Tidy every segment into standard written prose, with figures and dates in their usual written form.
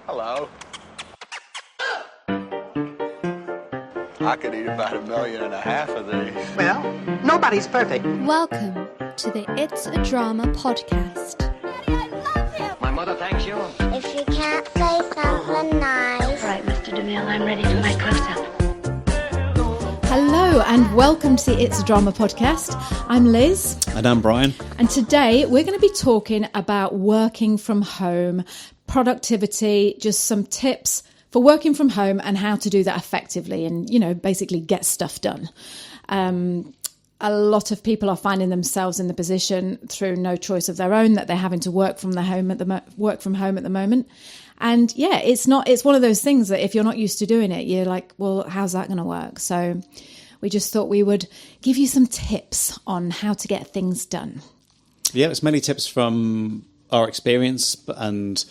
Hello. I could eat about 1.5 million of these. Well, nobody's perfect. Welcome to the It's a Drama podcast. My mother thanks you. If you can't say something nice. All right, Mr. DeMille, I'm ready for my close-up. Hello and welcome to the It's a Drama podcast. I'm Liz. And I'm Brian. And today we're going to be talking about working from home, productivity, just some tips for working from home and how to do that effectively and, you know, basically get stuff done. A lot of people are finding themselves in the position through no choice of their own that they're having to work from home at the moment. And yeah, it's one of those things that if you're not used to doing it, you're like, well, how's that going to work? So we just thought we would give you some tips on how to get things done. Yeah, it's many tips from our experience and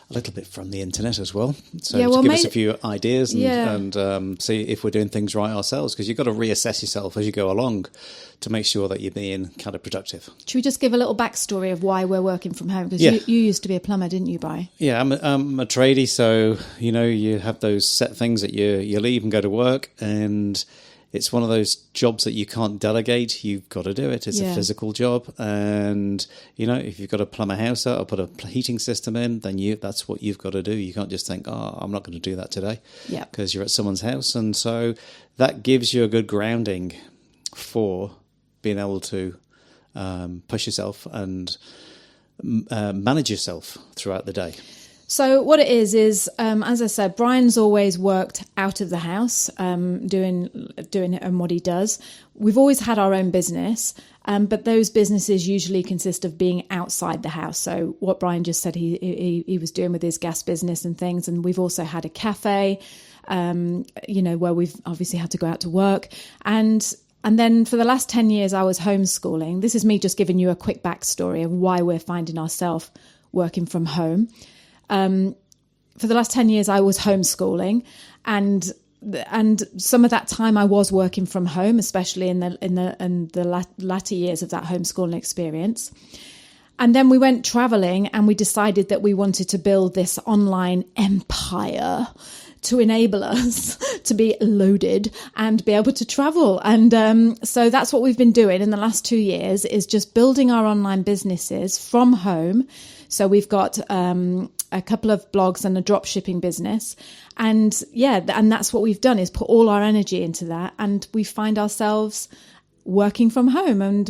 a little bit from the internet as well. So to give us a few ideas and see if we're doing things right ourselves, because you've got to reassess yourself as you go along to make sure that you're being kind of productive. Should we just give a little backstory of why we're working from home? Because you used to be a plumber, didn't you, Bri? Yeah, I'm a tradie, so, you know, you have those set things that you leave and go to work, and it's one of those jobs that you can't delegate. You've got to do it. It's a physical job. And, you know, if you've got to plumb a house out or put a heating system in, then that's what you've got to do. You can't just think, I'm not going to do that today. Yeah. Because you're at someone's house. And so that gives you a good grounding for being able to push yourself and manage yourself throughout the day. So what it is, as I said, Brian's always worked out of the house, doing it and what he does. We've always had our own business, but those businesses usually consist of being outside the house. So what Brian just said he was doing with his gas business and things. And we've also had a cafe, where we've obviously had to go out to work. And then for the last 10 years, I was homeschooling. This is me just giving you a quick backstory of why we're finding ourselves working from home. For the last 10 years, I was homeschooling, and some of that time I was working from home, especially in the latter years of that homeschooling experience. And then we went traveling, and we decided that we wanted to build this online empire to enable us to be loaded and be able to travel. And so that's what we've been doing in the last 2 years, is just building our online businesses from home. So we've got a couple of blogs and a drop shipping business. And that's what we've done, is put all our energy into that. And we find ourselves working from home. And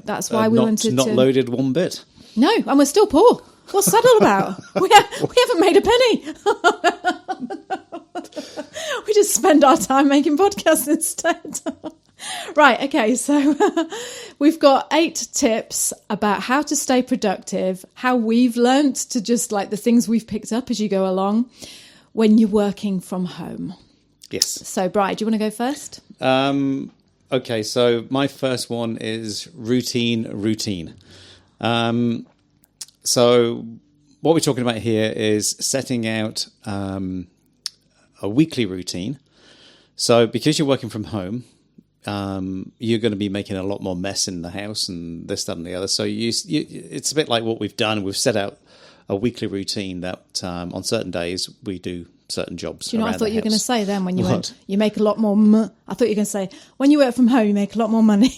that's why we wanted to... Not loaded one bit. No, and we're still poor. What's that all about? we haven't made a penny. We just spend our time making podcasts instead. Right, okay, so we've got 8 tips about how to stay productive, how we've learnt to just like the things we've picked up as you go along when you're working from home. Yes. So, Bri, do you want to go first? Okay, so my first one is routine. So what we're talking about here is setting out a weekly routine. So because you're working from home, you're going to be making a lot more mess in the house and this, that, and the other. So it's a bit like what we've done. We've set out a weekly routine that on certain days we do certain jobs. Do you know what I thought you were going to say then when you went, you make a lot more I thought you were going to say, when you work from home, you make a lot more money.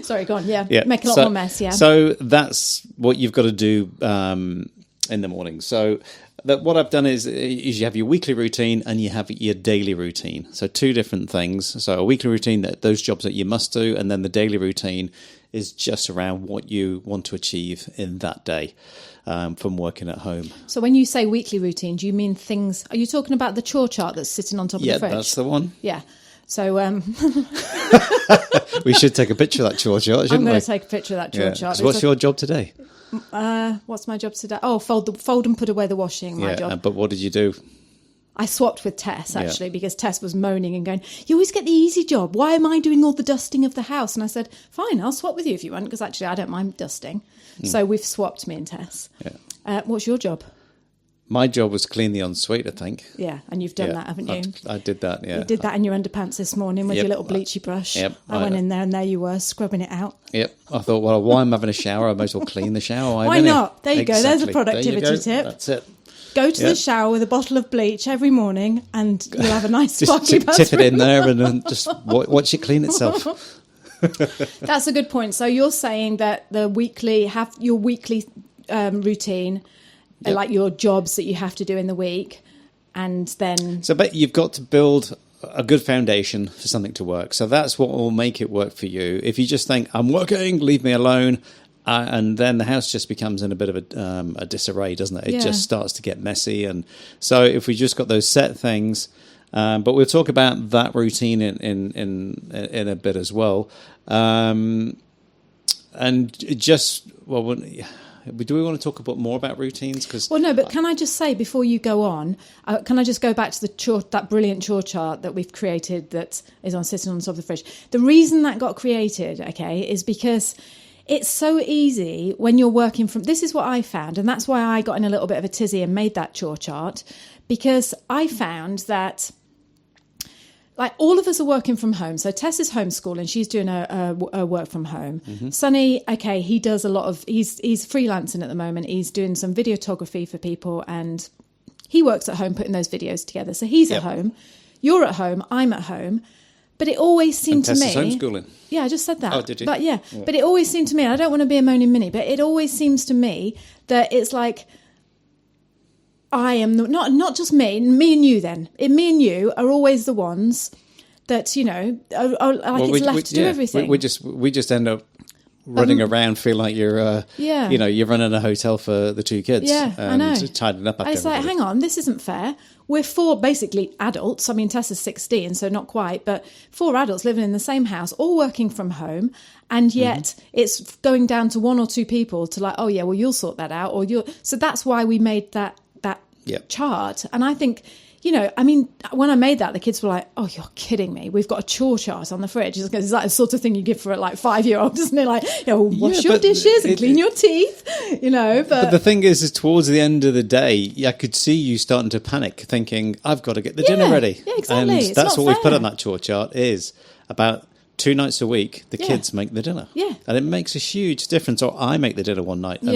Sorry, go on. Yeah. Make a lot more mess. Yeah. So that's what you've got to do in the morning. So what I've done is you have your weekly routine and you have your daily routine. So 2 different things. So a weekly routine, those jobs that you must do, and then the daily routine is just around what you want to achieve in that day from working at home. So when you say weekly routine, do you mean things... Are you talking about the chore chart that's sitting on top of the fridge? Yeah, that's the one. Yeah. So we should take a picture of that chore chart, shouldn't we? I'm going to take a picture of that chore chart. So what's your job today? What's my job today? Oh, fold and put away the washing, my job. But what did you do? I swapped with Tess, actually, because Tess was moaning and going, you always get the easy job. Why am I doing all the dusting of the house? And I said, fine, I'll swap with you if you want, because actually I don't mind dusting. So we've swapped, me and Tess. Yeah. What's your job? My job was clean the ensuite, I think. Yeah, and you've done that, haven't you? I did that, yeah. You did that in your underpants this morning with your little bleachy brush. Yep. I went in there and there you were, scrubbing it out. Yep. I thought, well, while I'm having a shower, I might as well clean the shower. Why not? There you go. There's a productivity tip. That's it. Go to the shower with a bottle of bleach every morning and you'll have a nice sparkly just tip it in there and then just watch it clean itself. That's a good point. So you're saying that have your weekly routine, like your jobs that you have to do in the week, and then... So but you've got to build a good foundation for something to work. So that's what will make it work for you. If you just think, I'm working, leave me alone, and then the house just becomes in a bit of a disarray, doesn't it? It just starts to get messy. And so if we just got those set things... but we'll talk about that routine in a bit as well. And just, do we want to talk more about routines? Well, no, but can I just say before you go on, can I just go back to that brilliant chore chart that we've created that is sitting on top of the fridge? The reason that got created, okay, is because it's so easy when you're working from... This is what I found, and that's why I got in a little bit of a tizzy and made that chore chart, because I found that... Like all of us are working from home. So Tess is homeschooling. She's doing a work from home. Mm-hmm. Sonny, okay, he does a lot of... He's freelancing at the moment. He's doing some videography for people and he works at home putting those videos together. So he's at home. You're at home. I'm at home. But it always seemed to me... Tess is homeschooling. Yeah, I just said that. Oh, did you? But yeah, but it always seemed to me, and I don't want to be a moaning Minnie, but it always seems to me that it's like... I am not just me and you then. Me and you are always the ones that, are like it's left to do everything. We just end up running around, feel like you're, you're running a hotel for the two kids. Yeah, and I know. Tidying up after It's like, hang on, this isn't fair. We're 4 basically adults. I mean, Tessa's 16, so not quite, but 4 adults living in the same house, all working from home. And yet it's going down to 1 or 2 people to like, oh yeah, well, you'll sort that out. So that's why we made that chart. And I think, when I made that, the kids were like, oh, you're kidding me. We've got a chore chart on the fridge. It's like the sort of thing you give for like 5-year-olds, isn't it? Like, wash your dishes and clean your teeth, But the thing is towards the end of the day, I could see you starting to panic, thinking, I've got to get the dinner ready. Yeah, exactly. And that's what we've put on that chore chart is about 2 nights a week, the kids make the dinner. Yeah. And it makes a huge difference. Or I make the dinner one night and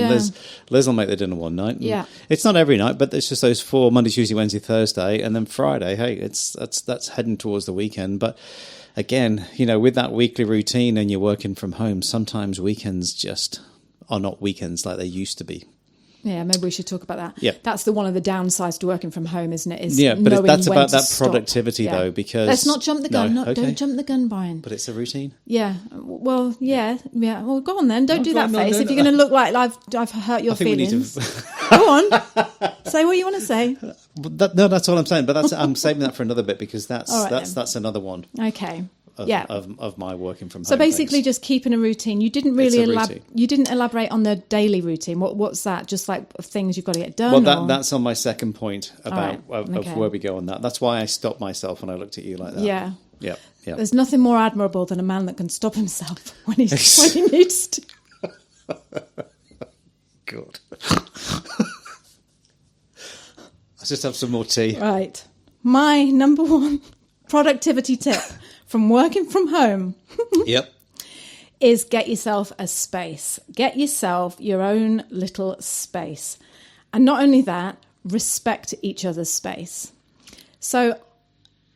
Liz will make the dinner one night. And it's not every night, but it's just those 4, Monday, Tuesday, Wednesday, Thursday. And then Friday, hey, that's heading towards the weekend. But again, with that weekly routine and you're working from home, sometimes weekends just are not weekends like they used to be. Yeah, maybe we should talk about that. Yeah. That's one of the downsides to working from home, isn't it? But that's about that productivity, though, because... Let's not jump the gun. Don't jump the gun, Brian. But it's a routine. Yeah. Well, yeah. Well, go on then. Don't do that face. If you're going to look like I've hurt your feelings. Go on. Say what you want to say. That's all I'm saying. But I'm saving that for another bit because that's another one. Okay. Of my working from home. So basically, things. just keeping a routine. You didn't really you didn't elaborate on the daily routine. What's that? Just like things you've got to get done. Well, that's on my second point about of where we go on that. That's why I stopped myself when I looked at you like that. Yeah. Yeah. There's nothing more admirable than a man that can stop himself when he needs to. God. Let's just have some more tea. Right. My number 1 productivity tip from working from home is get yourself a space. Get yourself your own little space. And not only that, respect each other's space. So,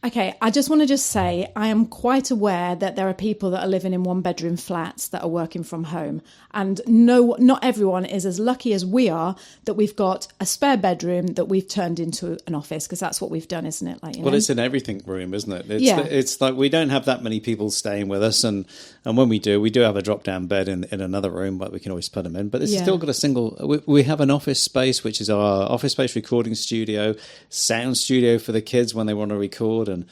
okay, I just want to say I am quite aware that there are people that are living in 1-bedroom flats that are working from home. And no, not everyone is as lucky as we are that we've got a spare bedroom that we've turned into an office, because that's what we've done, isn't it? Well, it's an everything room, isn't it? It's like we don't have that many people staying with us. And when we do have a drop-down bed in another room, but we can always put them in. But it's still got a single... We have an office space, which is our office space recording studio, sound studio for the kids when they want to record, and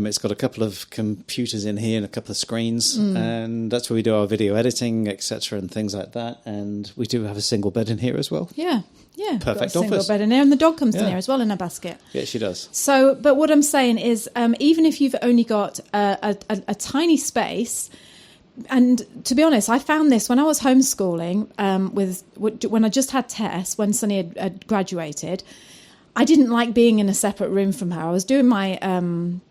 it's got a couple of computers in here and a couple of screens, and that's where we do our video editing, etc., and things like that. And we do have a single bed in here as well. Yeah. Perfect office. Single bed in here, and the dog comes in here as well in a basket. Yeah, she does. So, but what I'm saying is, even if you've only got a tiny space. And to be honest, I found this when I was homeschooling when I just had Tess, when Sonny had graduated. I didn't like being in a separate room from her. I was doing my...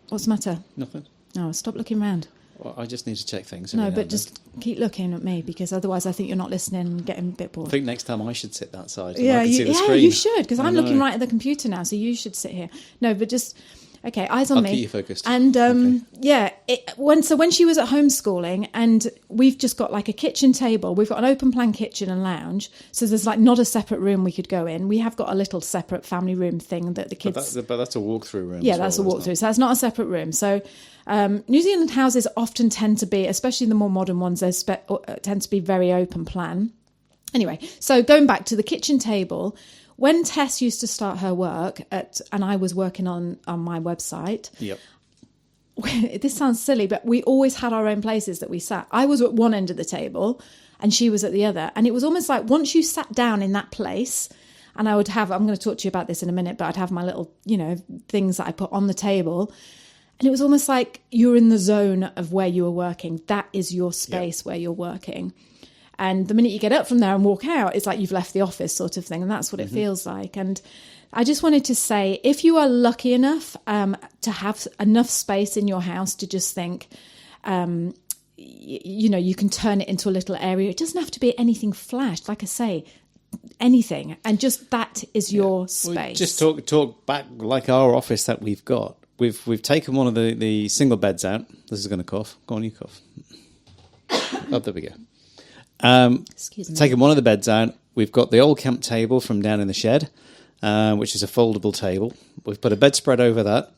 what's the matter? Nothing. No, stop looking around. Well, I just need to check things. No, but just keep looking at me, because otherwise I think you're not listening and getting a bit bored. I think next time I should sit that side. And Yeah, I can see the yeah, screen. you should, because I'm looking right at the computer now, so you should sit here. No, but just... Okay, eyes on I'll me. keep you focused. And when she was at homeschooling, and we've just got like a kitchen table. We've got an open plan kitchen and lounge, so there's like not a separate room we could go in. We have got a little separate family room thing that the kids. But that's a walkthrough room. Yeah, that's a walkthrough. So that's not a separate room. So New Zealand houses often tend to be, especially the more modern ones, they tend to be very open plan. Anyway, so going back to the kitchen table. When Tess used to start her work and I was working on my website, Yep. This sounds silly, but we always had our own places that we sat. I was at one end of the table and she was at the other. And it was almost like once you sat down in that place, and I'm going to talk to you about this in a minute, but I'd have my little, things that I put on the table. And it was almost like you were in the zone of where you were working. That is your space where you're working. And the minute you get up from there and walk out, it's like you've left the office sort of thing. And that's what it feels like. And I just wanted to say, if you are lucky enough to have enough space in your house to just think, you can turn it into a little area. It doesn't have to be anything flashed. Like I say, anything. And just that is your space. Well, just talk back like our office that we've got. We've taken one of the single beds out. This is going to cough. Go on, you cough. Oh, there we go. Excuse me. Taking one of the beds out. We've got the old camp table from down in the shed, which is a foldable table. We've put a bedspread over that.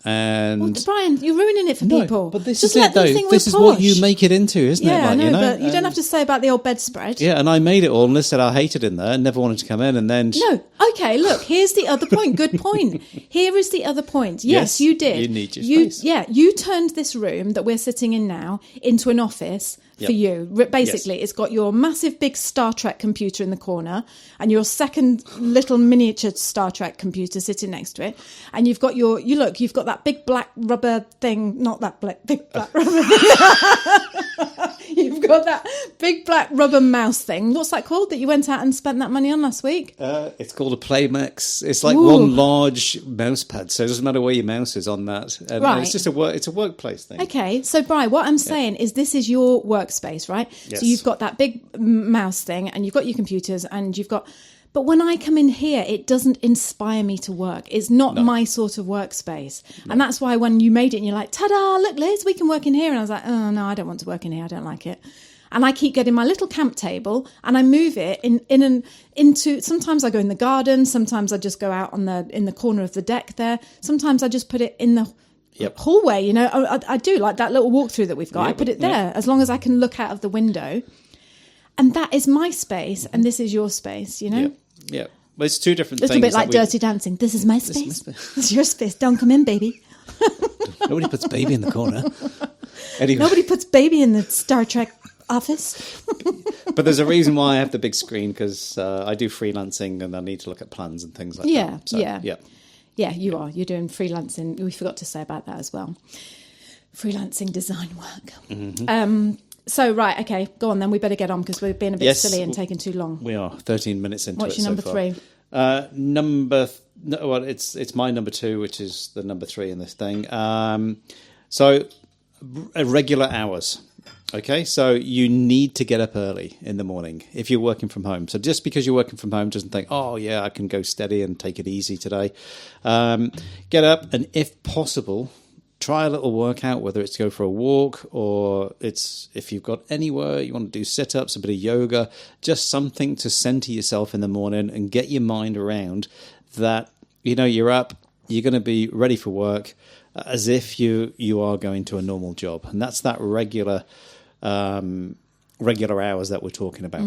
And Brian, you're ruining it for people. But this Just is let it, them though. think This we're is what posh. you make it into, isn't it? Yeah, I Like, know, but you don't have to say about the old bedspread. Yeah, and I made it all, and Liz said I hated in there and never wanted to come in, and then... No, okay, look, here's the other point. Good point. Here is the other point. Yes, you did. You need your space. Yeah, you turned this room that we're sitting in now into an office for you. Basically, It's got your massive big Star Trek computer in the corner and your second little miniature Star Trek computer sitting next to it. And you've got you've got that big black rubber thing, not that big black rubber You've got that big black rubber mouse thing. What's that called that you went out and spent that money on last week? It's called a Playmax. It's like one large mouse pad, so it doesn't matter where your mouse is on that. And Right. it's just it's a workplace thing. Okay, so Brian, what I'm saying is this is your workspace, right? Yes. So you've got that big mouse thing and you've got your computers and you've got... But when I come in here, it doesn't inspire me to work. It's not my sort of workspace. No. And that's why when you made it and you're like, ta-da, look, Liz, we can work in here. And I was like, oh, no, I don't want to work in here. I don't like it. And I keep getting my little camp table and I move it into... Sometimes I go in the garden. Sometimes I just go out in the corner of the deck there. Sometimes I just put it in the... hallway, I do like that little walkthrough that we've got. I put it there as long as I can look out of the window, and that is my space, and this is your space. Yeah. Well, it's two different a things. Little bit like Dirty Dancing. This is my space. This is your space. Don't come in, baby. Nobody puts baby in the corner. Anyway. Nobody puts baby in the Star Trek office. But there's a reason why I have the big screen, because I do freelancing and I need to look at plans and things like that. So, Yeah, you are. You're doing freelancing. We forgot to say about that as well. Freelancing design work. Mm-hmm. So, right, okay, go on then. We better get on because we're being a bit silly and taking too long. We are 13 minutes into What's it. What's your number three? It's my number two, which is the number three in this thing. So, regular hours. Okay, so you need to get up early in the morning if you're working from home. So just because you're working from home doesn't think, oh, yeah, I can go steady and take it easy today. Get up and if possible, try a little workout, whether it's to go for a walk or it's if you've got anywhere you want to do sit-ups, a bit of yoga, just something to center yourself in the morning and get your mind around that, you're up, you're going to be ready for work as if you are going to a normal job. And that's that regular hours that we're talking about.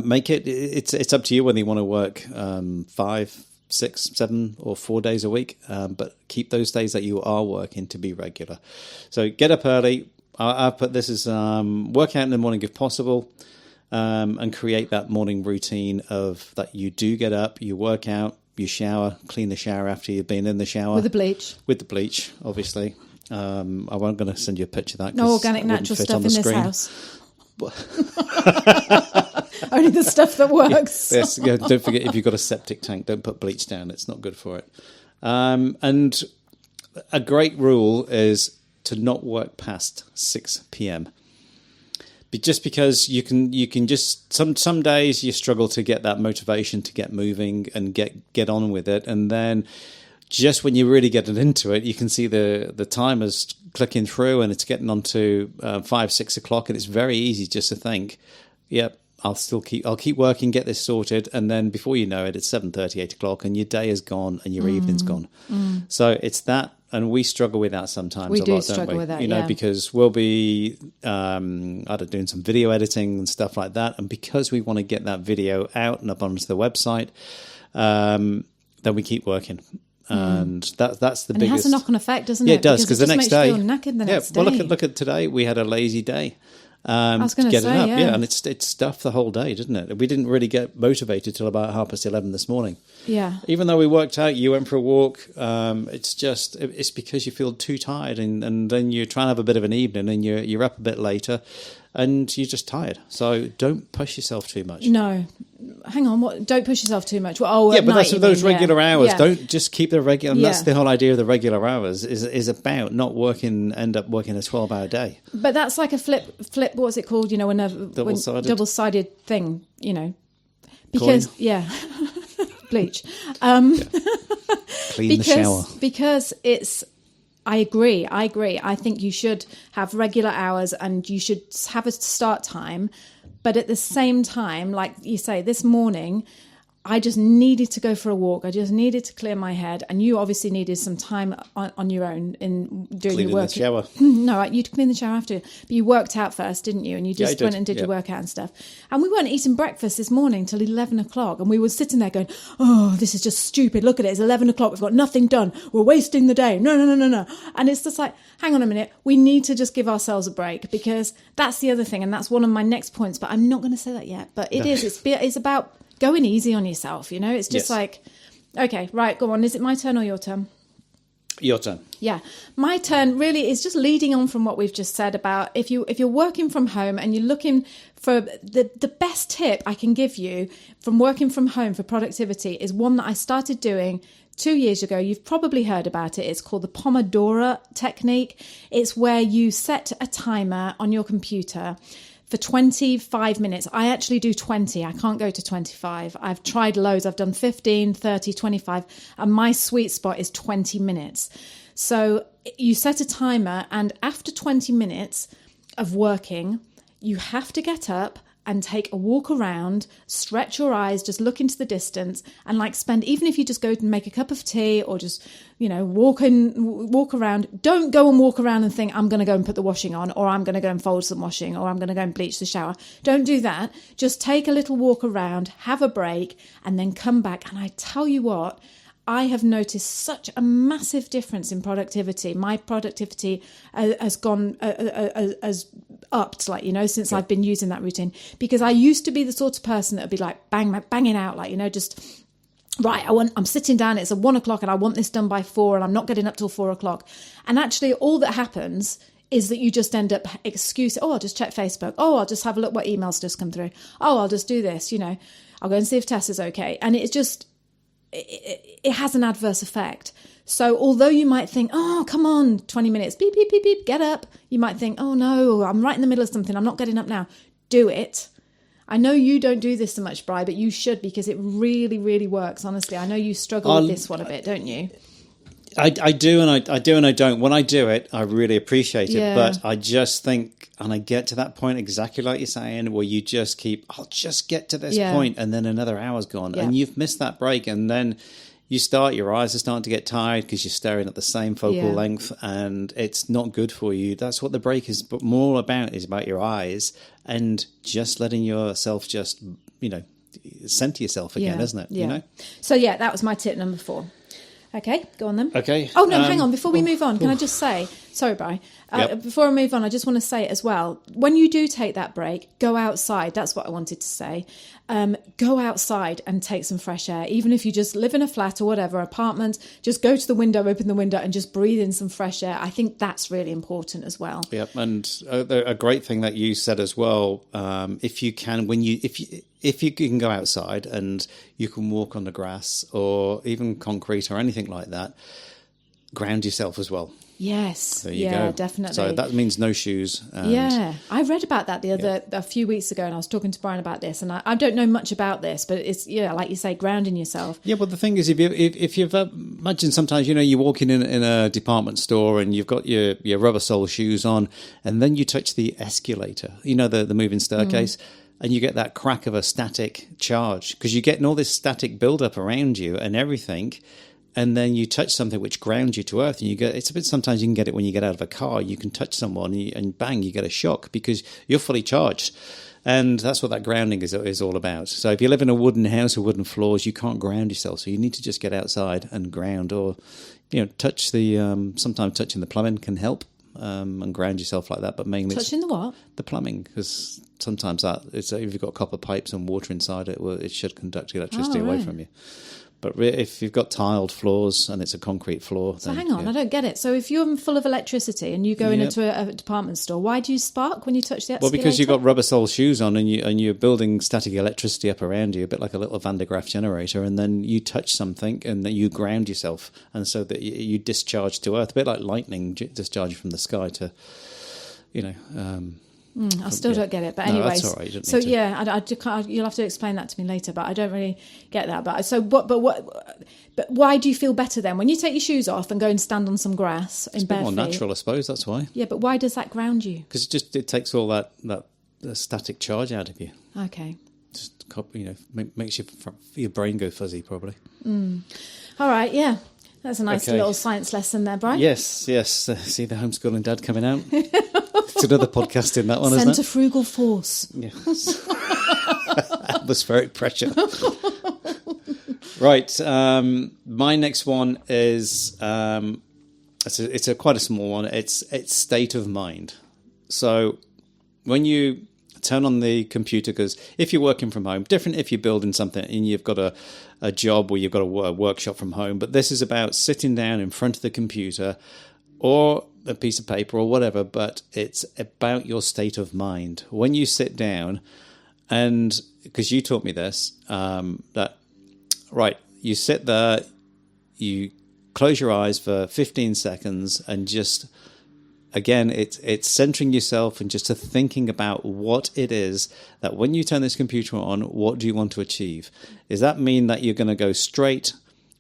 Make it's up to you whether you want to work 5, 6, 7 or 4 days a week, but keep those days that you are working to be regular. So get up early. I've put this as work out in the morning if possible, and create that morning routine of that you do get up, you work out, you shower, clean the shower after you've been in the shower. With the bleach, obviously. I'm going to send you a picture of that. No organic natural stuff in this screen. house. Only the stuff that works. Yes, don't forget, if you've got a septic tank, don't put bleach down. It's not good for it. And a great rule is to not work past 6 p.m. Just because you can just some days you struggle to get that motivation to get moving and get on with it, and then just when you really get into it, you can see the timers clicking through, and it's getting on to 5-6 o'clock, and it's very easy just to think, yep, I'll keep working, get this sorted, and then before you know it, it's 7:30, 8 o'clock, and your day is gone and your evening's gone. So it's that, and we struggle with that sometimes. We a do lot, struggle don't we? with that, you know, yeah. because we'll be either doing some video editing and stuff like that, and because we want to get that video out and up onto the website, then we keep working. And that's the biggest. It has a knock-on effect, doesn't it? Yeah, it does, because the next day, feel knackered the next day. Well, look at today. We had a lazy day. I was going to say, up, yeah, and it's stuff the whole day, didn't it? We didn't really get motivated till about 11:30 this morning. Yeah. Even though we worked out, you went for a walk. It's because you feel too tired, and then you try and have a bit of an evening, and you're up a bit later, and you're just tired. So don't push yourself too much. No, hang on. What? Don't push yourself too much. Well, yeah, but that's those regular hours. Yeah. Don't just keep the regular. And Yeah. that's the whole idea of the regular hours is about not end up working a 12-hour day. But that's like a flip. What's it called? You know, double-sided thing. You know, because bleach. Clean the shower. Because it's. I agree. I think you should have regular hours and you should have a start time. But at the same time, like you say, this morning, I just needed to go for a walk. I just needed to clear my head. And you obviously needed some time on your own in doing Cleaning your work. the shower. No, you'd clean the shower after. But you worked out first, didn't you? And you just I went and did your workout and stuff. And we weren't eating breakfast this morning till 11 o'clock. And we were sitting there going, oh, this is just stupid. Look at it. It's 11 o'clock. We've got nothing done. We're wasting the day. No. And it's just like, hang on a minute. We need to just give ourselves a break, because that's the other thing. And that's one of my next points. But I'm not going to say that yet. But it's about going easy on yourself, you know? It's just like, okay, right, go on. Is it my turn or your turn? Your turn. Yeah. My turn really is just leading on from what we've just said about if you're working from home and you're looking for the best tip I can give you from working from home for productivity is one that I started doing 2 years ago. You've probably heard about it. It's called the Pomodoro technique. It's where you set a timer on your computer for 25 minutes. I actually do 20. I can't go to 25. I've tried loads. I've done 15, 30, 25. And my sweet spot is 20 minutes. So you set a timer, and after 20 minutes of working, you have to get up and take a walk around, stretch your eyes, just look into the distance, and like spend, even if you just go and make a cup of tea or just, you know, walk around. Don't go and walk around and think, I'm going to go and put the washing on, or I'm going to go and fold some washing, or I'm going to go and bleach the shower. Don't do that. Just take a little walk around, have a break, and then come back. And I tell you what, I have noticed such a massive difference in productivity. My productivity has gone, has upped, like, you know, since I've been using that routine. Because I used to be the sort of person that would be like banging out, like, you know, just, right, I'm sitting down, it's at 1 o'clock and I want this done by 4 and I'm not getting up till 4 o'clock. And actually all that happens is that you just end up I'll just check Facebook. Oh, I'll just have a look what emails just come through. Oh, I'll just do this, you know, I'll go and see if Tess is okay. And it's just, it has an adverse effect. So although you might think, oh, come on, 20 minutes, beep, beep, beep, beep, get up. You might think, oh no, I'm right in the middle of something. I'm not getting up now. Do it. I know you don't do this so much, Bri, but you should, because it really, really works. Honestly, I know you struggle with this one a bit, don't you? I do, and I do, and I don't. When I do it, I really appreciate it. Yeah. But I just think, and I get to that point exactly like you're saying, where you just keep, I'll just get to this point, and then another hour's gone, and you've missed that break, and then your eyes are starting to get tired because you're staring at the same focal length, and it's not good for you. That's what the break is more about, is about your eyes and just letting yourself just, you know, center yourself again, isn't it? Yeah. You know? So that was my tip number 4. Okay, go on then. Okay. Oh, no, hang on. Before we move on, can I just say, sorry, Bri, Yep. before I move on, I just want to say as well, when you do take that break, go outside. That's what I wanted to say. Go outside and take some fresh air. Even if you just live in a flat or whatever, apartment, just go to the window, open the window and just breathe in some fresh air. I think that's really important as well. Yep, and a great thing that you said as well, if you can, if you can go outside and you can walk on the grass or even concrete or anything like that, ground yourself as well. Yes. There you go. Definitely. So that means no shoes. And Yeah, I read about that a few weeks ago, and I was talking to Brian about this, and I don't know much about this, but it's like you say, grounding yourself. Yeah, well, the thing is, if you've imagine sometimes you're walking in a department store and you've got your rubber sole shoes on, and then you touch the escalator, the moving staircase. And you get that crack of a static charge because you're getting all this static buildup around you and everything. And then you touch something which grounds you to earth, and it's a bit. Sometimes you can get it when you get out of a car. You can touch someone, and bang, you get a shock because you're fully charged, and that's what that grounding is all about. So if you live in a wooden house with wooden floors, you can't ground yourself. So you need to just get outside and ground, or touch the. Sometimes touching the plumbing can help and ground yourself like that. But mainly Touching the what? The plumbing, because sometimes if you've got copper pipes and water inside it, it should conduct electricity away from you. But if you've got tiled floors and it's a concrete floor... So hang on, I don't get it. So if you're full of electricity and you go into a department store, why do you spark when you touch the escalator? Well, because you've got rubber sole shoes on and you're building static electricity up around you, a bit like a little Van de Graaff generator, and then you touch something and then you ground yourself, and so that you discharge to earth, a bit like lightning discharging from the sky to, I still don't get it, but anyway. That's all right. You don't need to. You'll have to explain that to me later. But I don't really get that. But why do you feel better then when you take your shoes off and go and stand on some grass in bare feet? It's a bit more natural, I suppose. That's why. Yeah, but why does that ground you? Because it takes all that static charge out of you. Okay. Just makes your brain go fuzzy, probably. All right. Yeah, that's a nice little science lesson there, Brian. Yes. See the homeschooling dad coming out. It's another podcast in that one, isn't it? Centrifugal force. Yes. Atmospheric pressure. Right. My next one is it's quite a small one. It's state of mind. So when you turn on the computer, because if you're working from home, different if you're building something and you've got a job where you've got a workshop from home, but this is about sitting down in front of the computer or a piece of paper or whatever, but it's about your state of mind. When you sit down, and because you taught me this, you sit there, you close your eyes for 15 seconds and just, again, it's centering yourself and just thinking about what it is that when you turn this computer on, what do you want to achieve? Does that mean that you're going to go straight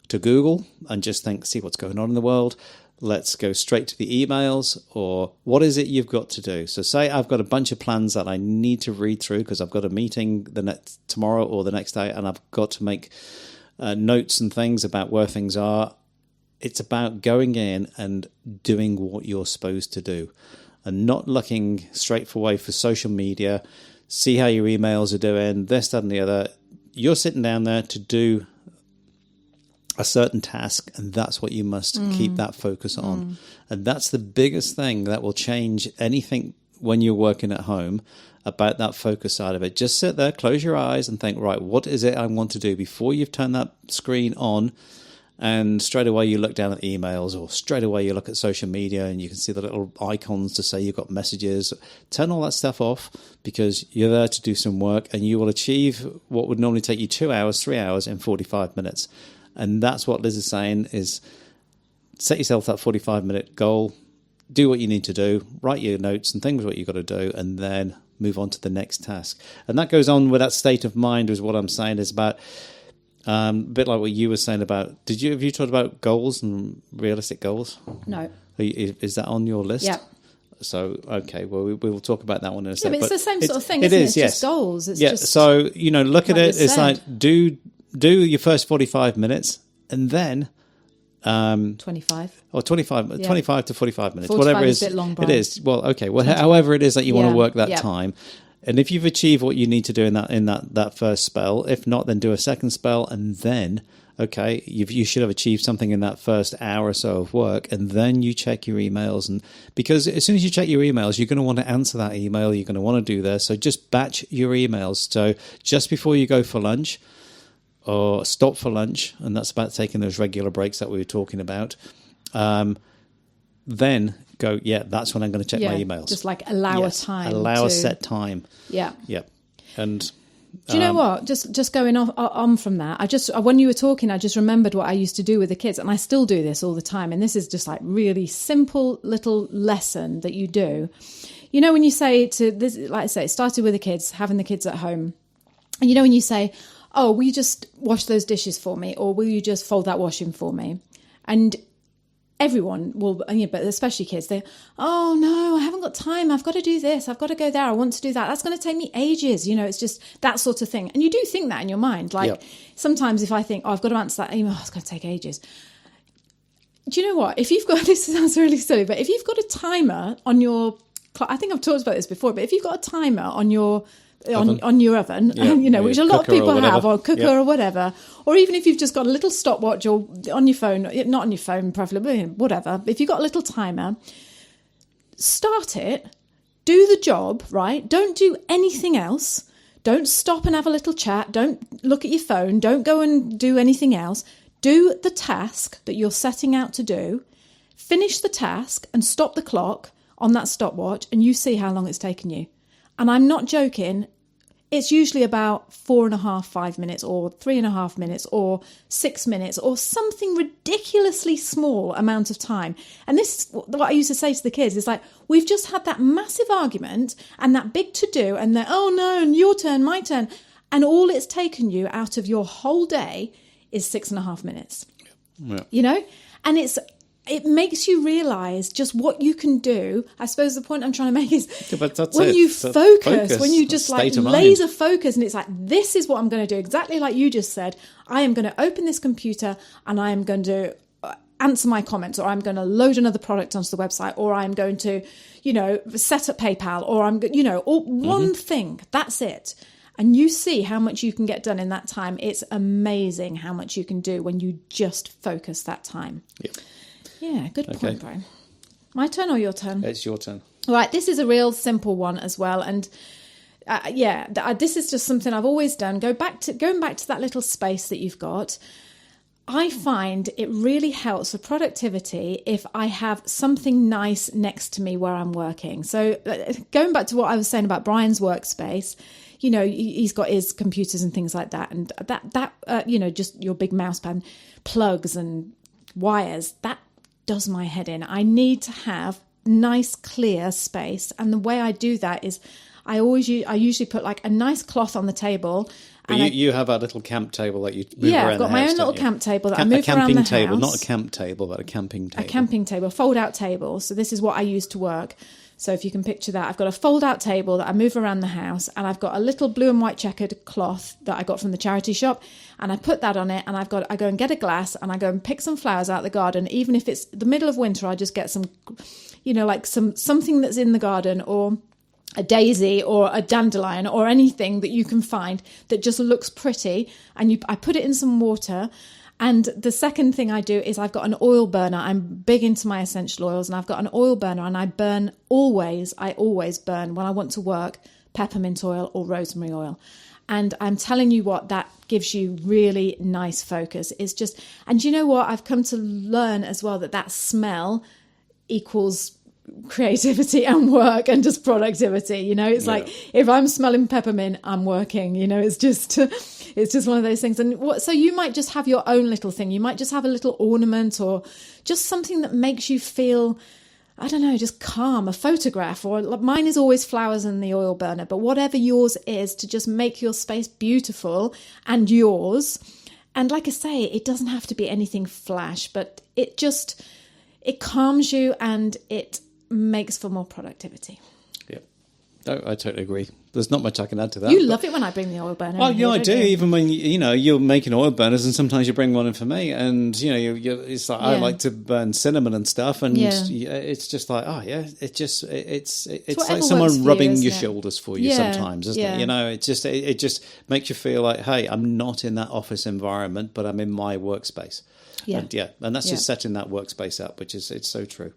to Google and just see what's going on in the world? Let's go straight to the emails, or what is it you've got to do? So say I've got a bunch of plans that I need to read through because I've got a meeting tomorrow or the next day, and I've got to make notes and things about where things are. It's about going in and doing what you're supposed to do and not looking straight away for social media, see how your emails are doing, this, that, and the other. You're sitting down there to do a certain task, and that's what you must keep that focus on. And that's the biggest thing that will change anything when you're working at home, about that focus side of it. Just sit there, close your eyes and think, right, what is it I want to do before you've turned that screen on? And straight away you look down at emails, or straight away you look at social media and you can see the little icons to say you've got messages. Turn all that stuff off, because you're there to do some work, and you will achieve what would normally take you 2 hours, 3 hours in 45 minutes. And that's what Liz is saying, is set yourself that 45-minute goal, do what you need to do, write your notes and things what you've got to do, and then move on to the next task. And that goes on with that state of mind, is what I'm saying, is about a bit like what you were saying about, have you talked about goals and realistic goals? No. Is that on your list? Yeah. So, okay, well, we will talk about that one in a second. Yeah, but it's the same sort of thing, isn't it? It's yes. just goals. It's just, so, look at it. It's said. like, do your first 45 minutes, and then 25 or 25 to 45 minutes, 45 whatever it is is. a bit long, Brian. It is. Well, okay. Well, however it is that you want to work that Yeah. time. And if you've achieved what you need to do in that first spell, if not, then do a second spell, and then, okay, you should have achieved something in that first hour or so of work, and then you check your emails. And because as soon as you check your emails, you're going to want to answer that email, you're going to want to do this. So just batch your emails. So just before you go for lunch, or stop for lunch, and that's about taking those regular breaks that we were talking about, then go, that's when I'm going to check my emails. Just like allow a time. A set time. Yeah. Yeah. And Do you know what? Just going on from that, when you were talking, I just remembered what I used to do with the kids, and I still do this all the time. And this is just like really simple little lesson that you do. You know, when you say to this, like I say, it started with the kids, having the kids at home, and you know when you say, "Oh, will you just wash those dishes for me?" or "Will you just fold that washing for me?" And everyone will, but especially kids, "Oh no, I haven't got time. I've got to do this. I've got to go there. I want to do that. That's going to take me ages." You know, it's just that sort of thing. And you do think that in your mind. Like sometimes if I think, "Oh, I've got to answer that email, it's going to take ages." Do you know what? If you've got, this sounds really silly, but if you've got a timer on your, I think I've talked about this before, but if you've got a timer on your on your oven, you know, which a lot of people have, or cooker or whatever, or even if you've just got a little stopwatch or on your phone, not on your phone preferably, whatever, if you've got a little timer, start it, do the job, right? Don't do anything else. Don't stop and have a little chat. Don't look at your phone. Don't go and do anything else. Do the task that you're setting out to do, finish the task and stop the clock on that stopwatch, and you see how long it's taken you. And I'm not joking. It's usually about 4.5, 5 minutes, or 3.5 minutes, or 6 minutes, or something ridiculously small amount of time. And this is what I used to say to the kids. It's like, we've just had that massive argument and that big to-do, and that, "Oh no, and your turn, my turn." And all it's taken you out of your whole day is 6.5 minutes. Yeah. You know? And it makes you realise just what you can do. I suppose the point I'm trying to make is when you focus, when you just like laser focus, and it's like, this is what I'm going to do. Exactly like you just said, I am going to open this computer and I am going to answer my comments, or I'm going to load another product onto the website, or I'm going to, you know, set up PayPal, or I'm, you know, one thing. That's it. And you see how much you can get done in that time. It's amazing how much you can do when you just focus that time. Yep. Yeah, good point, Brian. My turn or your turn? It's your turn. All right, this is a real simple one as well. And this is just something I've always done. Going back to that little space that you've got, I find it really helps for productivity if I have something nice next to me where I'm working. So going back to what I was saying about Brian's workspace, you know, he's got his computers and things like that. And that you know, just your big mouse pad, plugs and wires, that does my head in. I need to have nice, clear space. And the way I do that is I usually put like a nice cloth on the table. But you have a little camp table that you move around the house. Yeah, I've got my own little camp table that I move around the house. A camping table, not a camp table, but a camping table. A camping table, fold-out table. So this is what I use to work. So if you can picture that, I've got a fold-out table that I move around the house, and I've got a little blue and white checkered cloth that I got from the charity shop, and I put that on it, and I go and get a glass, and I go and pick some flowers out of the garden. Even if it's the middle of winter, I just get some, you know, like something that's in the garden, or a daisy or a dandelion or anything that you can find that just looks pretty, and I put it in some water. And the second thing I do is I've got an oil burner. I'm big into my essential oils, and I've got an oil burner, and I always burn when I want to work peppermint oil or rosemary oil. And I'm telling you what, that gives you really nice focus. It's just, and you know what? I've come to learn as well that smell equals creativity and work and just productivity. You know, it's like if I'm smelling peppermint, I'm working. You know, it's just one of those things. And so you might just have your own little thing. You might just have a little ornament, or just something that makes you feel, I don't know, just calm. A photograph, or mine is always flowers in the oil burner. But whatever yours is, to just make your space beautiful and yours. And like I say, it doesn't have to be anything flash, but it calms you and it makes for more productivity. Yeah, I totally agree. There's not much I can add to that. You love it when I bring the oil burner. Oh, yeah, I do. Even when you're making oil burners, and sometimes you bring one in for me, and it's like I like to burn cinnamon and stuff, and it's just like, oh yeah, it's like someone rubbing your shoulders for you sometimes, isn't it? You know, it just makes you feel like, hey, I'm not in that office environment, but I'm in my workspace. Yeah, and that's just setting that workspace up, which is it's so true.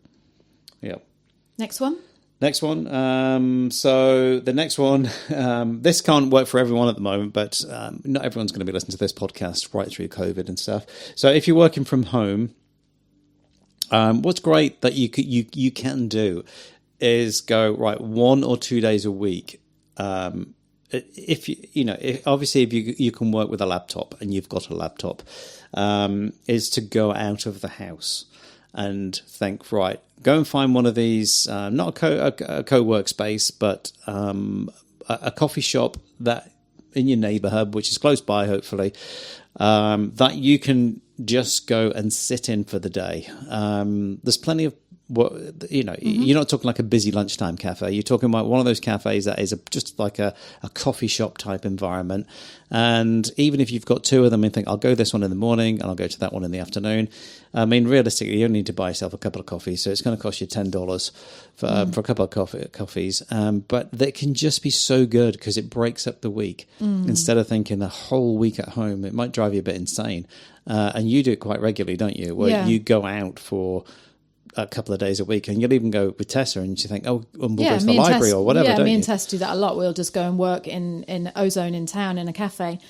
Yeah. Next one. So the next one, this can't work for everyone at the moment, but not everyone's going to be listening to this podcast right through COVID and stuff. So if you're working from home, what's great that you can do is go, right, 1 or 2 days a week, if obviously if you can work with a laptop and you've got a laptop, is to go out of the house and think, right, go and find one of these, not a co-workspace, but a coffee shop that in your neighborhood, which is close by, hopefully, that you can just go and sit in for the day. There's plenty of, you're not talking like a busy lunchtime cafe. You're talking about one of those cafes that is just like a coffee shop type environment. And even if you've got two of them and think, I'll go this one in the morning and I'll go to that one in the afternoon. I mean, realistically, you only need to buy yourself a couple of coffees. So it's going to cost you $10 for a couple of coffees. But they can just be so good because it breaks up the week. Instead of thinking a whole week at home, it might drive you a bit insane. And you do it quite regularly, don't you? Where you go out for a couple of days a week, and you'll even go with Tessa and you think, oh, we'll go to the library or whatever. Yeah, me and Tess do that a lot. We'll just go and work in Ozone in town in a cafe.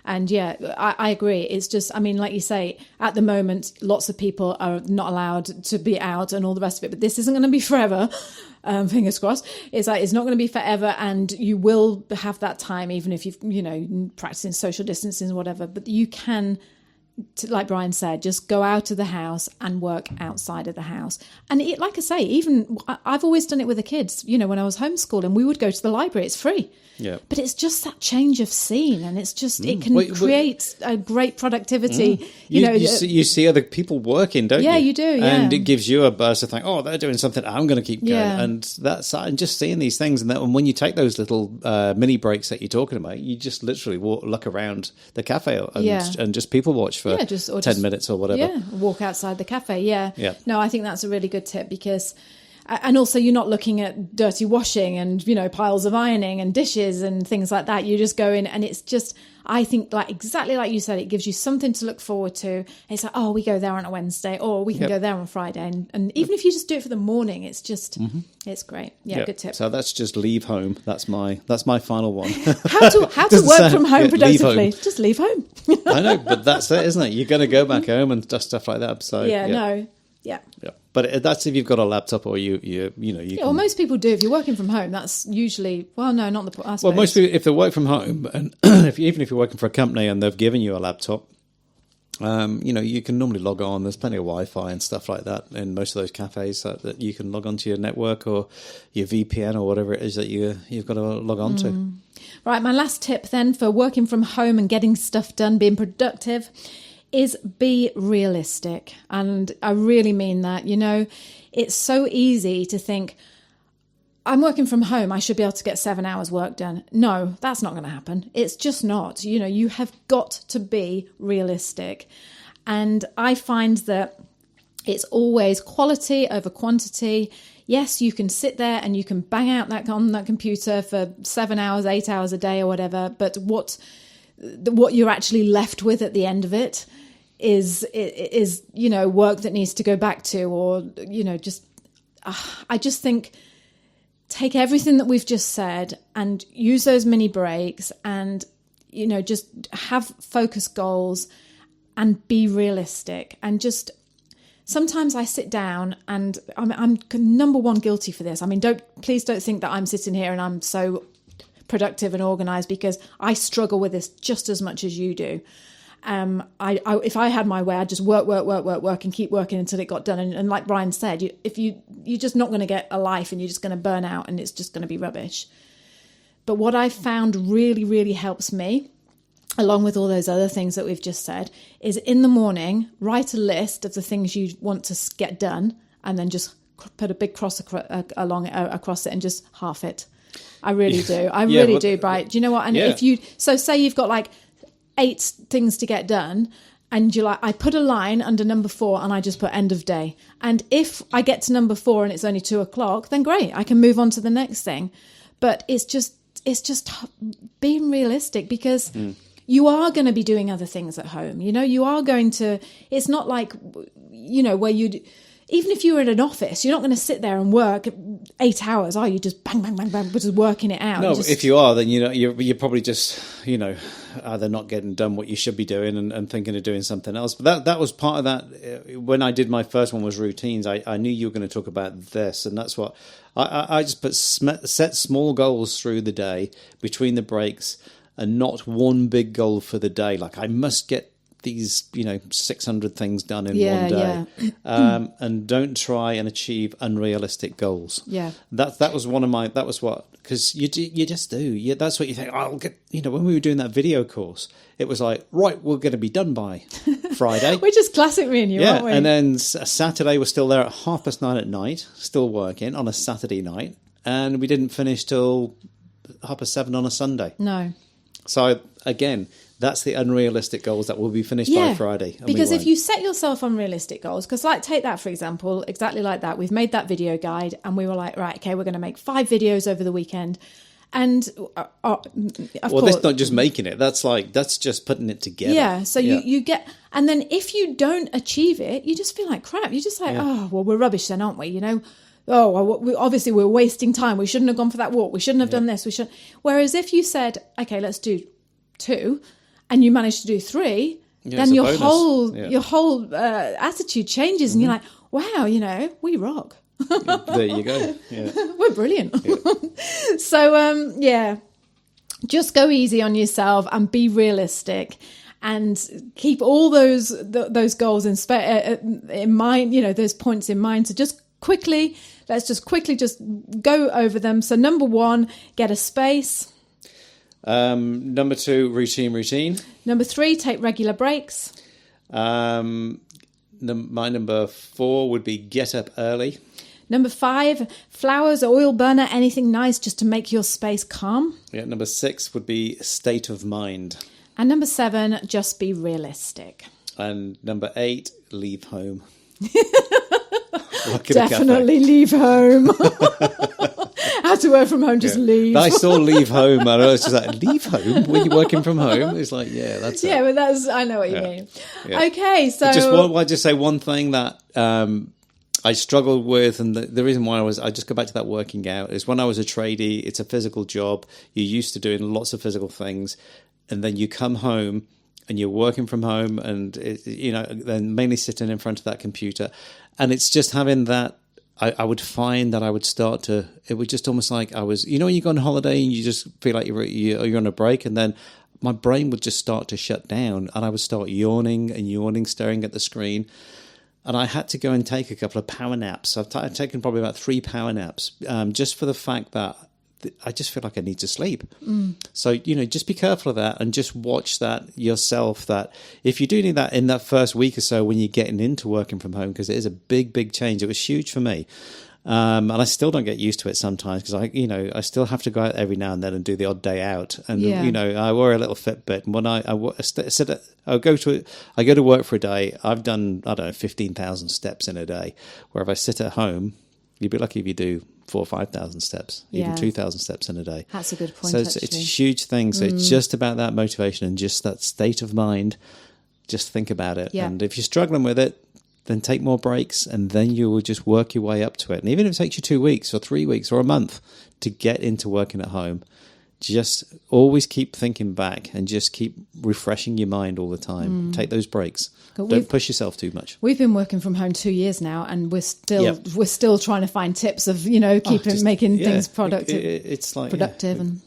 And I agree. It's just, I mean, like you say, at the moment, lots of people are not allowed to be out and all the rest of it, but this isn't going to be forever. Fingers crossed. It's like, it's not going to be forever, and you will have that time, even if you've, practicing social distancing or whatever, but you can, like Brian said, just go out of the house and work outside of the house. And like I say, even I've always done it with the kids. When I was homeschooling, we would go to the library. It's free. Yeah. But it's just that change of scene, and it's just it can create a great productivity. You see other people working, don't you? Yeah, you do. Yeah. And it gives you a burst of think, oh, they're doing something, I'm going to keep going. Yeah. And just seeing these things, and when you take those little mini breaks that you're talking about, you just literally look around the cafe and just people watch for 10 minutes or whatever. Yeah, walk outside the cafe. Yeah. No, I think that's a really good tip, because. And also, you're not looking at dirty washing and, piles of ironing and dishes and things like that. You just go in, and it's just, I think, like exactly like you said, it gives you something to look forward to. It's like, oh, we go there on a Wednesday, or we can go there on Friday. And even if you just do it for the morning, it's just, it's great. Yeah, good tip. So that's just leave home. That's my final one. How to work from home productively. Just leave home. I know, but that's it, isn't it? You're going to go back home and stuff like that. So Yeah. But that's if you've got a laptop, or you can... Well, most people do. If you're working from home, that's usually... Well, no, not the... I suppose. Well, most people, if they work from home, and even if you're working for a company and they've given you a laptop, you can normally log on. There's plenty of Wi-Fi and stuff like that in most of those cafes that you can log onto your network or your VPN or whatever it is that you've got to log on to. Right, my last tip then for working from home and getting stuff done, being productive, is be realistic. And I really mean that. It's so easy to think, I'm working from home, I should be able to get 7 hours work done. No, that's not going to happen. It's just not. You have got to be realistic. And I find that it's always quality over quantity. Yes, you can sit there and you can bang out on that computer for 7 hours, 8 hours a day or whatever, but what you're actually left with at the end of it is work that needs to go back to, or I just think, take everything that we've just said and use those mini breaks, and just have focus goals and be realistic. And just sometimes I sit down, and I'm number one guilty for this. I mean, please don't think that I'm sitting here and I'm so productive and organized, because I struggle with this just as much as you do. If I had my way, I'd just work and keep working until it got done. And like Brian said, you're just not going to get a life, and you're just going to burn out, and it's just going to be rubbish. But what I found really, really helps me, along with all those other things that we've just said, is in the morning, write a list of the things you want to get done, and then just put a big cross across it and just half it. I really do. I really do, Brian. Do you know what? And if say you've got like 8 things to get done, and you're like, I put a line under number 4 and I just put end of day. And if I get to number 4 and it's only 2:00, then great, I can move on to the next thing. But it's just being realistic, because you are going to be doing other things at home. You are going to, it's not like, where even if you were at an office, you're not going to sit there and work 8 hours, are you? Just bang, bang, bang, bang, just working it out. No, if you are, then you're probably just either not getting done what you should be doing and thinking of doing something else. But that was part of that. When I did my first one was routines. I knew you were going to talk about this, and that's what I just set small goals through the day between the breaks, and not one big goal for the day. Like I must get these 600 things done in one day, and don't try and achieve unrealistic goals. That was because you just do. That's what you think. I'll get. When we were doing that video course, it was like, right, we're going to be done by Friday. Which is classic me and you, aren't we? And then Saturday we're still there at 9:30 at night, still working on a Saturday night, and we didn't finish till 7:30 on a Sunday. No. So again, that's the unrealistic goals that will be finished by Friday. Because if you set yourself unrealistic goals, because take that, for example, exactly like that. We've made that video guide and we were like, right, okay, we're going to make 5 videos over the weekend. And that's not just making it. That's just putting it together. Yeah. So you get, and then if you don't achieve it, you just feel like crap. You're just like, oh, well, we're rubbish then, aren't we? Oh, well, obviously we're wasting time. We shouldn't have gone for that walk. We shouldn't have done this. We should. Whereas if you said, okay, let's do 2, and you manage to do 3, then your whole attitude changes, and you're like, wow, we rock. There you go. Yeah. We're brilliant. Yeah. So just go easy on yourself and be realistic. And keep all those goals in mind. Those points in mind. So let's just quickly go over them. So number 1, get a space. Number 2, routine. Number 3, take regular breaks. My number 4 would be get up early. Number 5, flowers, oil burner, anything nice just to make your space calm. Yeah. Number 6 would be state of mind. And number 7, just be realistic. And number 8, leave home. Definitely leave home. How to work from home, just leave. I saw leave home and I was just like, leave home when you're working from home? It's like, that's it. Yeah, but I know what you mean. Yeah. Okay, so... I'll just say one thing that I struggled with, and the reason why I just go back to that working out, is when I was a tradie, it's a physical job. You're used to doing lots of physical things, and then you come home and you're working from home and, then mainly sitting in front of that computer. And it's just having that, I would find that I would start to, it would just almost like I was, when you go on holiday and you just feel like you're on a break, and then my brain would just start to shut down and I would start yawning, staring at the screen. And I had to go and take a couple of power naps. I've taken probably about 3 power naps, just for the fact that I just feel like I need to sleep. So, just be careful of that and just watch that yourself, that if you do need that in that first week or so when you're getting into working from home, because it is a big, big change. It was huge for me. And I still don't get used to it sometimes because I still have to go out every now and then and do the odd day out. And, I wear a little Fitbit. And when I go to work for a day, I've done, 15,000 steps in a day. Where if I sit at home, you'd be lucky if you do 4,000 or 5,000 steps, even 2,000 steps in a day. That's a good point. So it's a huge thing. So it's just about that motivation and just that state of mind. Just think about it. Yeah. And if you're struggling with it, then take more breaks, and then you will just work your way up to it. And even if it takes you 2 weeks or 3 weeks or a month to get into working at home, just always keep thinking back and just keep refreshing your mind all the time. Take those breaks. Don't push yourself too much. We've been working from home 2 years now, and we're still trying to find tips of making things productive. It's like productive and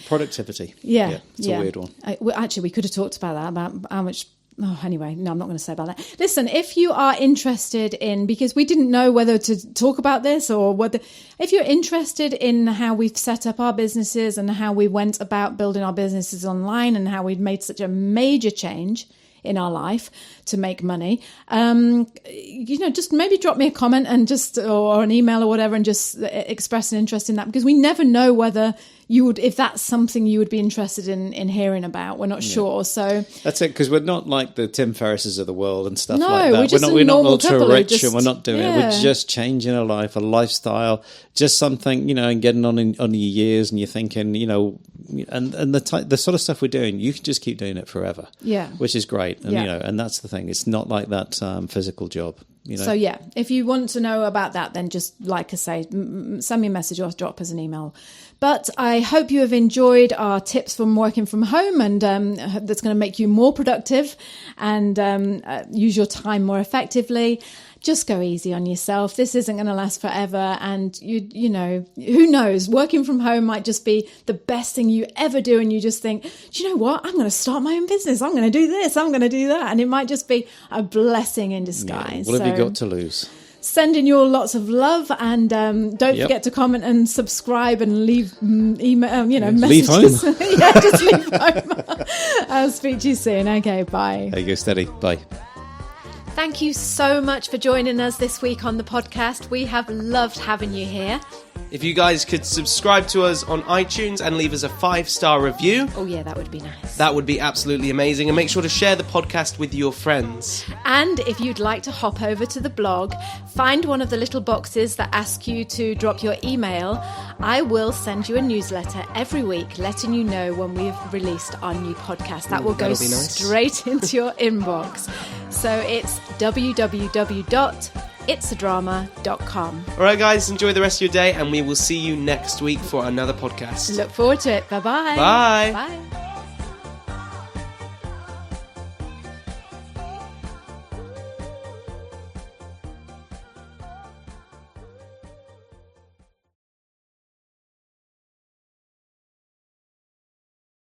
productivity. Yeah, it's a weird one. Actually, we could have talked about that, about how much. Oh, anyway, no, I'm not going to say about that. Listen, if you are interested in, because we didn't know whether to talk about this or whether, if you're interested in how we've set up our businesses and how we went about building our businesses online and how we'd made such a major change in our life to make money, just maybe drop me a comment and or an email or whatever, and just express an interest in that, because we never know whether if that's something you would be interested in hearing about. We're not sure. So that's it, because we're not like the Tim Ferrisses of the world and stuff like that. We're not ultra rich and we're not doing it. We're just changing a life, a lifestyle, just something, and getting on your years, and you're thinking, and the sort of stuff we're doing, you can just keep doing it forever. Yeah. Which is great. And, and that's the thing. It's not like that physical job. So yeah, if you want to know about that, then just, like I say, send me a message or drop us an email. But I hope you have enjoyed our tips from working from home, and that's going to make you more productive and use your time more effectively. Just go easy on yourself. This isn't going to last forever. And you know, who knows? Working from home might just be the best thing you ever do. And you just think, do you know what? I'm going to start my own business. I'm going to do this. I'm going to do that. And it might just be a blessing in disguise. What have you got to lose? Sending you all lots of love, and don't forget to comment and subscribe and leave email, messages. Leave home. Yeah, just leave home. I'll speak to you soon. Okay, bye. There you go, steady. Bye. Thank you so much for joining us this week on the podcast. We have loved having you here. If you guys could subscribe to us on iTunes and leave us a 5-star review. Oh yeah, that would be nice. That would be absolutely amazing. And make sure to share the podcast with your friends. And if you'd like to hop over to the blog, find one of the little boxes that ask you to drop your email. I will send you a newsletter every week letting you know when we've released our new podcast. That will go straight into your inbox. So it's www.itsadrama.com. All right, guys, enjoy the rest of your day, and we will see you next week for another podcast. Look forward to it. Bye-bye. Bye. Bye.